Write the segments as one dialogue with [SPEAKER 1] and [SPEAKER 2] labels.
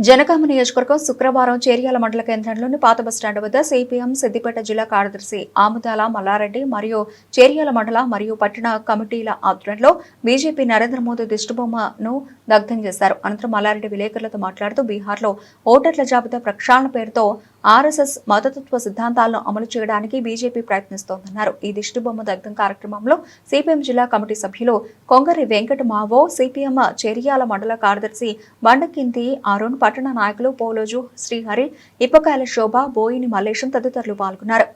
[SPEAKER 1] జనగామ నియోజకవర్గం శుక్రవారం చేర్యాల మండల కేంద్రంలోని పాత బస్టాండ్ వద్ద సిపిఎం సిద్దిపేట జిల్లా కార్యదర్శి ఆముదాల మల్లారెడ్డి మరియు చేర్యాల మండల మరియు పట్టణ కమిటీల ఆధ్వర్యంలో బీజేపీ నరేంద్ర మోదీ దిష్టిబొమ్మను దగ్ధం చేశారు. అనంతరం మల్లారెడ్డి విలేకరులతో మాట్లాడుతూ బీహార్లో ఓటర్ల జాబితా ప్రక్షాళన పేరుతో ఆర్ఎస్ఎస్ మతతత్వ సిద్ధాంతాలను అమలు చేయడానికి బీజేపీ ప్రయత్నిస్తోందన్నారు. ఈ దిష్టిబొమ్మ దగ్ధం కార్యక్రమంలో సిపిఎం జిల్లా కమిటీ సభ్యులు కొంగరి వెంకట మావో, సిపిఎం చేర్యాల మండల కార్యదర్శి బండకింతి అరుణ్, పట్టణ నాయకులు పోలోజు శ్రీహరి, ఇప్పకాయల శోభ, బోయిని మల్లేశం తదితరులు పాల్గొన్నారు.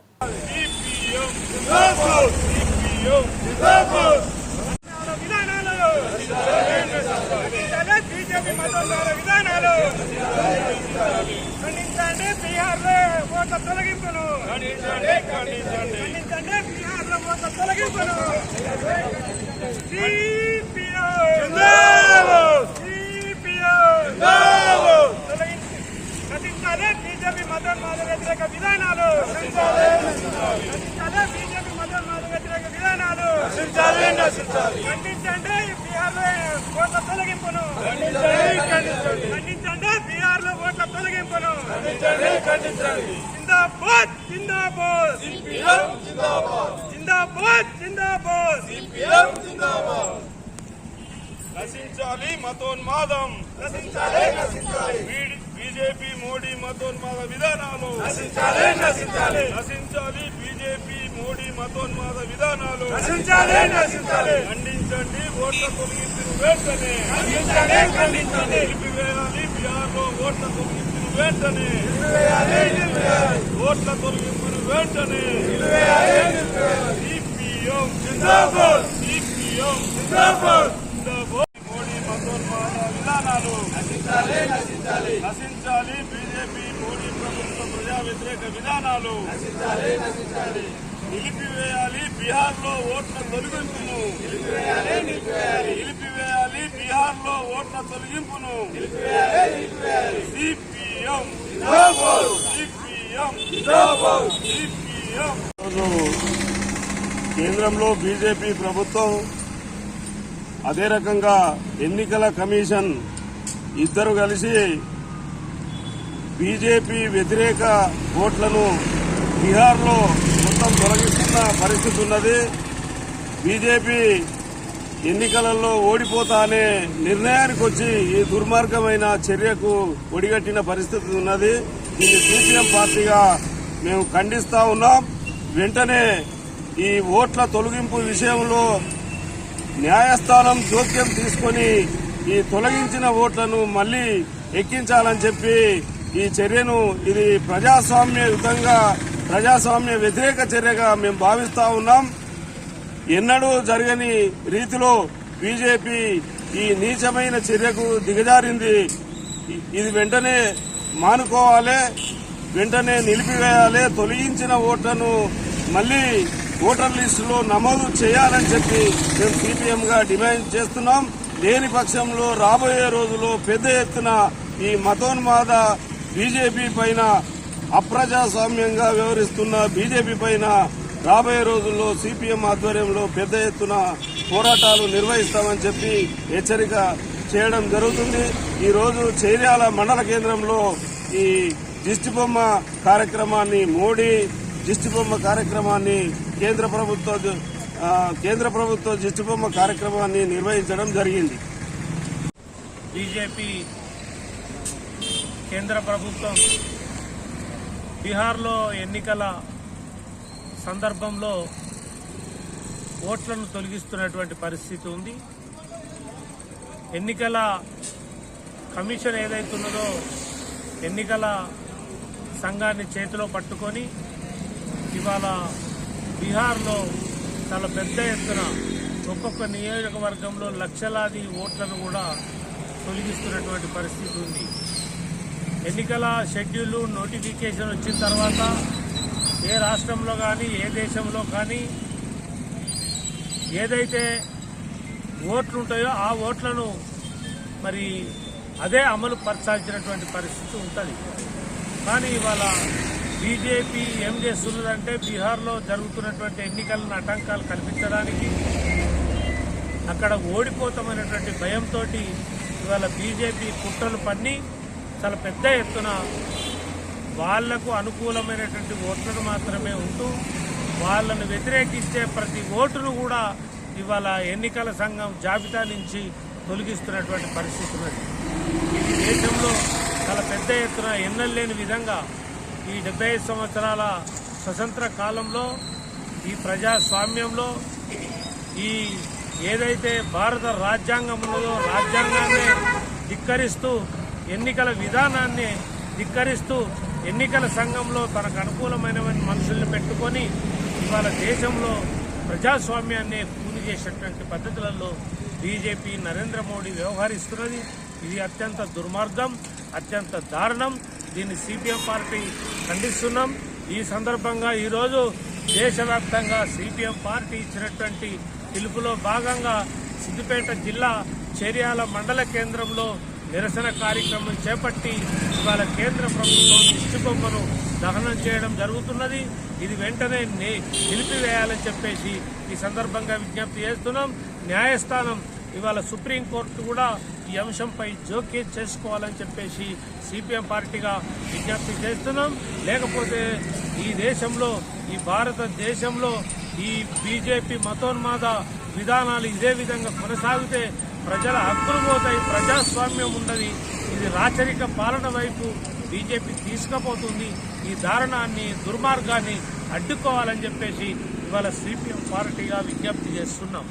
[SPEAKER 2] బీజేపీ మతోన్మాద వ్యతిరేక విధానాలు ఖండించండి. బీహార్లో ఓట్ల తొలగింపును ఖండించండి. బీహార్లో ఓట్ల తొలగింపును జిందాబాద్ జిందాబాద్ జిందాబాద్ జిందాబాద్ నశించాలి మతోన్మాదం, బీజేపీ మోడీ మతోన్మాద విధానాలు నశించాలి. బీజేపీ మోడీ మతోన్మాద విధానాలు ఖండించండి. ఓట్ల తొలగింపును వెంటనే నిలిపివేయాలి. బీహార్లో ఓట్ల తొలగింపును వెంటనే సిపిఎం జిందాబాద్ మోడీ మతోన్మాద విధానాలు నశించాలి. బీజేపీ మోడీ ప్రభుత్వ ప్రజా వ్యతిరేక విధానాలు నిలిపివేయాలి. బీహార్లో ఓట్ల తొలగింపును సిపిఎం కేంద్రంలో బీజేపీ ప్రభుత్వం, అదే రకంగా ఎన్నికల కమిషన్ ఇద్దరు కలిసి బీజేపీ వ్యతిరేక ఓట్లను బీహార్లో మొత్తం తొలగిస్తున్న పరిస్థితి ఉన్నది. బీజేపీ ఎన్నికలలో ఓడిపోతా అనే నిర్ణయానికి వచ్చి ఈ దుర్మార్గమైన చర్యకు ఒడిగట్టిన పరిస్థితి ఉన్నది. దీన్ని సిపిఎం పార్టీగా మేము ఖండిస్తా ఉన్నాం. వెంటనే ఈ ఓట్ల తొలగింపు విషయంలో న్యాయస్థానం జోక్యం తీసుకుని ఈ తొలగించిన ఓట్లను మళ్లీ ఎక్కించాలని చెప్పి ఈ చర్యను ఇది ప్రజాస్వామ్య వ్యతిరేక చర్యగా మేము భావిస్తా ఉన్నాం. ఎన్నడూ జరగని రీతిలో బీజేపీ ఈ నీచమైన చర్యకు దిగజారింది. ఇది వెంటనే మానుకోవాలి, వెంటనే నిలిపివేయాలి. తొలగించిన ఓట్లను మళ్లీ ఓటర్ లిస్టులో నమోదు చేయాలని చెప్పి మేము సిపిఎంగా డిమాండ్ చేస్తున్నాం. లేని పక్షంలో రాబోయే రోజుల్లో పెద్ద ఎత్తున ఈ మతోన్మాద బీజేపీ పైన, అప్రజాస్వామ్యంగా వ్యవహరిస్తున్న బీజేపీ పైన రాబోయే రోజుల్లో సిపిఎం ఆధ్వర్యంలో పెద్ద ఎత్తున పోరాటాలు నిర్వహిస్తామని చెప్పి హెచ్చరిక చేయడం జరుగుతుంది. ఈ రోజు చేర్యాల మండల కేంద్రంలో ఈ దిష్టిబొమ్మ కార్యక్రమాన్ని, మోడీ దిష్టిబొమ్మ కార్యక్రమాన్ని, కేంద్ర ప్రభుత్వ దిష్టిబొమ్మ కార్యక్రమాన్ని నిర్వహించడం జరిగింది.
[SPEAKER 3] బీజేపీ కేంద్ర ప్రభుత్వం బీహార్లో ఎన్నికల సందర్భంలో ఓట్లను తొలగిస్తున్నటువంటి పరిస్థితి ఉంది. ఎన్నికల కమిషన్ ఏదైతున్నదో ఎన్నికల సంఘాన్ని చేతిలో పట్టుకొని ఇవాళ బీహార్లో చాలా పెద్ద ఎత్తున ఒక్కొక్క నియోజకవర్గంలో లక్షలాది ఓట్లను కూడా తొలగిస్తున్నటువంటి పరిస్థితి ఉంది. ఎన్నికల షెడ్యూల్ నోటిఫికేషన్ వచ్చిన తర్వాత ఏ రాష్ట్రంలో కానీ ఏ దేశంలో కానీ ఏదైతే ఓట్లు ఉంటాయో ఆ ఓట్లను మరి అదే అమలు పరచాల్సినటువంటి పరిస్థితి ఉంటుంది. కానీ ఇవాళ బీజేపీ ఏం చేస్తున్నదంటే బీహార్లో జరుగుతున్నటువంటి ఎన్నికలను ఆటంకాలు కల్పించడానికి, అక్కడ ఓడిపోతామనేటువంటి భయంతో ఇవాళ బీజేపీ కుట్రలు పన్ని చాలా పెద్ద ఎత్తున వాళ్లకు అనుకూలమైనటువంటి ఓట్లను మాత్రమే ఉంటూ వాళ్ళను వ్యతిరేకించే ప్రతి ఓటును కూడా ఇవాళ ఎన్నికల సంఘం జాబితా నుంచి తొలగిస్తున్నటువంటి పరిస్థితి ఉన్నది. ఇది దేశంలో చాలా పెద్ద ఎత్తున ఎన్నలేని విధంగా ఈ 75 సంవత్సరాల స్వతంత్ర కాలంలో ఈ ప్రజాస్వామ్యంలో ఈ ఏదైతే భారత రాజ్యాంగం ఉన్నదో రాజ్యాంగాన్ని ధిక్కరిస్తూ ఎన్నికల విధానాన్ని ధిక్కరిస్తూ ఎన్నికల సంఘంలో తనకు అనుకూలమైన మనుషుల్ని పెట్టుకొని ఇవాళ దేశంలో ప్రజాస్వామ్యాన్ని కూలి చేసేటువంటి పద్ధతులలో బీజేపీ నరేంద్ర మోడీ వ్యవహరిస్తున్నది. ఇది అత్యంత దుర్మార్గం, అత్యంత దారుణం. దీన్ని సిపిఎం పార్టీ ఖండిస్తున్నాం. ఈ సందర్భంగా ఈరోజు దేశవ్యాప్తంగా సిపిఎం పార్టీ ఇచ్చినటువంటి పిలుపులో భాగంగా సిద్దిపేట జిల్లా చేర్యాల మండల కేంద్రంలో నిరసన కార్యక్రమం చేపట్టి ఇవాళ కేంద్ర ప్రభుత్వం దిష్టిబొమ్మను దహనం చేయడం జరుగుతున్నది. ఇది వెంటనే నిలిపివేయాలని చెప్పేసి ఈ సందర్భంగా విజ్ఞప్తి చేస్తున్నాం. న్యాయస్థానం ఇవాళ సుప్రీంకోర్టు కూడా ఈ అంశంపై జోక్యం చేసుకోవాలని చెప్పేసి సిపిఎం పార్టీగా విజ్ఞప్తి చేస్తున్నాం. లేకపోతే ఈ దేశంలో ఈ భారతదేశంలో ఈ బీజేపీ మతోన్మాద విధానాలు ఇదే విధంగా కొనసాగితే ప్రజల హక్కులు పోతాయి, ప్రజాస్వామ్యం ఉండదు. ఇది రాచరిక పాలన వైపు బీజేపీ తీసుకుపోతుంది. ఈ దారుణాన్ని దుర్మార్గాన్ని అడ్డుకోవాలని చెప్పేసి ఇవాళ సిపిఎం పార్టీగా విజ్ఞప్తి చేస్తున్నాం.